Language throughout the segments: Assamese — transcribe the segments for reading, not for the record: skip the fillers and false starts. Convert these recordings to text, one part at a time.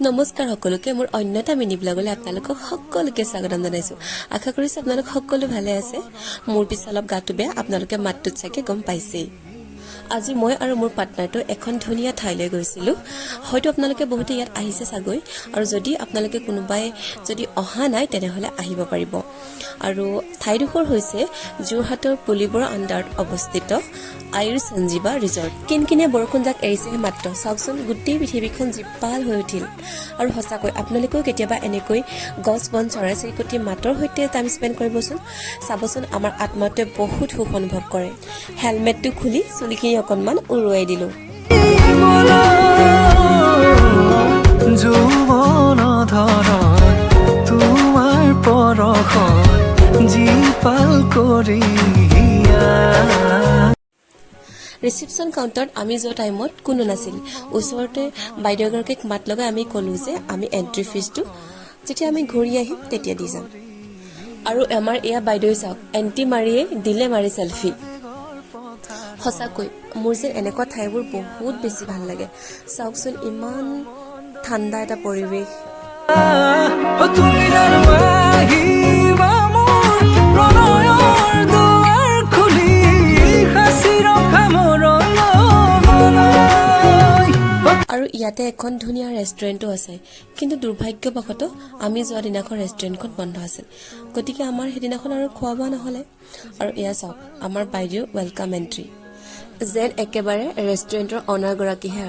নমস্কাৰ সকলোকে মোৰ অন্যটা মিনি ব্লগলৈ আপোনালোকক সকলোকে স্বাগতম জনাইছো। আশা কৰিছো আপোনালোক সকলো ভালে আছে। মোৰ পিছে অলপ গাটো বেয়া, আপোনালোকে মাতটোত চাগে গম পাইছেই। আজি মই আৰু মোৰ পাৰ্টনাৰটো এখন ধুনীয়া ঠাইলৈ গৈছিলোঁ। হয়তো আপোনালোকে বহুতে ইয়াত আহিছে চাগৈ, আৰু যদি আপোনালোকে কোনোবাই যদি অহা নাই তেনেহ'লে আহিব পাৰিব। আৰু ঠাইডোখৰ হৈছে যোৰহাটৰ পুলিবৰ আণ্ডাৰত অৱস্থিত আয়ুৰ সঞ্জীৱা ৰিজৰ্ট। কিনকিনীয়া বৰষুণ যাক এৰিছেহে মাত্ৰ, চাওকচোন গোটেই পৃথিৱীখন জীপাল হৈ উঠিল। আৰু সঁচাকৈ আপোনালোকেও কেতিয়াবা এনেকৈ গছ বন চৰাই চিৰিকটি মাতৰ সৈতে টাইম স্পেণ্ড কৰিবচোন। চাবচোন আমাৰ আত্মাটোৱে বহুত সুখ অনুভৱ কৰে। হেলমেটটো খুলি চুলিখিনি অকণমান উৰুৱাই দিলোঁ। ৰিচিপশ্যন কাউণ্টাৰত আমি যোৱা টাইমত কোনো নাছিল। ওচৰতে বাইদেউ এগৰাকীক মাত লগাই আমি ক'লোঁ যে আমি এণ্ট্ৰি ফিজটো যেতিয়া আমি ঘূৰি আহিম তেতিয়া দি যাম। আৰু আমাৰ এয়া বাইদেউ চাওক, এণ্ট্ৰি মাৰিয়ে দিলে মাৰি চেলফি। সঁচাকৈ মোৰ যে এনেকুৱা ঠাইবোৰ বহুত বেছি ভাল লাগে। চাওকচোন ইমান ঠাণ্ডা এটা পৰিৱেশ। আৰু ইয়াতে এখন ধুনীয়া ৰেষ্টুৰেণ্টো আছে, কিন্তু দুৰ্ভাগ্যবশতঃ আমি যোৱা দিনাখন ৰেষ্টুৰেণ্টখন বন্ধ আছিল। গতিকে আমাৰ সেইদিনাখন আৰু খোৱা বোৱা নহ'লে। আৰু এয়া চাওক আমাৰ বাইদেউ ৱেলকাম এণ্ট্ৰি, যেন একেবাৰে ৰেষ্টুৰেণ্টৰ অনাৰগৰাকীহে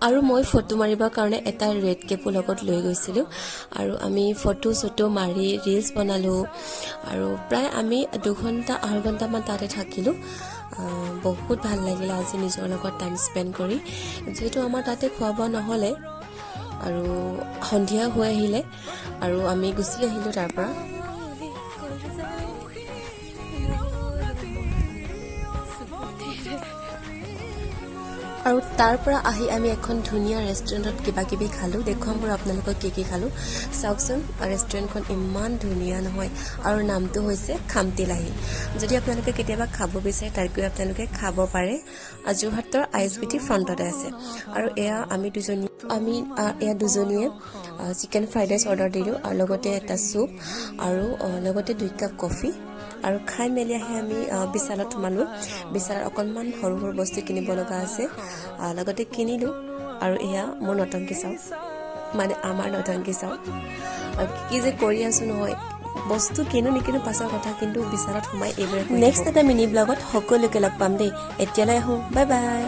আৰু মই ফটো মাৰিবৰ কাৰণে এটা ৰেড কেপো লগত লৈ গৈছিলোঁ। আৰু আমি ফটো চটো মাৰি ৰিলছ বনালোঁ। আৰু প্ৰায় আমি 2 ঘণ্টা 2.5 ঘণ্টামান তাতে থাকিলোঁ। বহুত ভাল লাগিলে আজি নিজৰ লগত টাইম স্পেণ্ড কৰি, যিহেতু আমাৰ তাতে খোৱা বোৱা নহ'লে আৰু সন্ধিয়া হৈ আহিলে আৰু আমি গুচি আহিলোঁ তাৰ পৰা। আৰু তাৰ পৰা আহি আমি এখন ধুনীয়া ৰেষ্টুৰেণ্টত কিবা কিবি খালোঁ। দেখুৱাম বাৰু আপোনালোকক কি খালোঁ। চাওকচোন ৰেষ্টুৰেণ্টখন ইমান ধুনীয়া নহয়, আৰু নামটো হৈছে খামটিলাহী। যদি আপোনালোকে কেতিয়াবা খাব বিচাৰে তাত গৈ আপোনালোকে খাব পাৰে। যোৰহাটৰ ISBT ফ্ৰণ্টতে আছে। আৰু এয়া এয়া দুজনীয়ে চিকেন ফ্ৰাইড ৰাইচ অৰ্ডাৰ দিলোঁ, আৰু লগতে এটা চুপ আৰু লগতে 2 কাপ কফি। আৰু খাই মেলি আহি আমি বিশালত সোমালোঁ। বিশালত অকণমান সৰু সৰু বস্তু কিনিব লগা আছে, লগতে কিনিলোঁ। আৰু এয়া মোৰ নতংকি চাওক, মানে আমাৰ নতংকি চাওক। আৰু কি যে কৰি আছোঁ নহয়, বস্তু কিনো নিকিনো পাছৰ কথা, কিন্তু বিশালত সোমাই এইবোৰে। নেক্সট এটা মিনি ব্লগত সকলোকে লগ পাম দেই। এতিয়ালৈ আহোঁ, বাই বাই।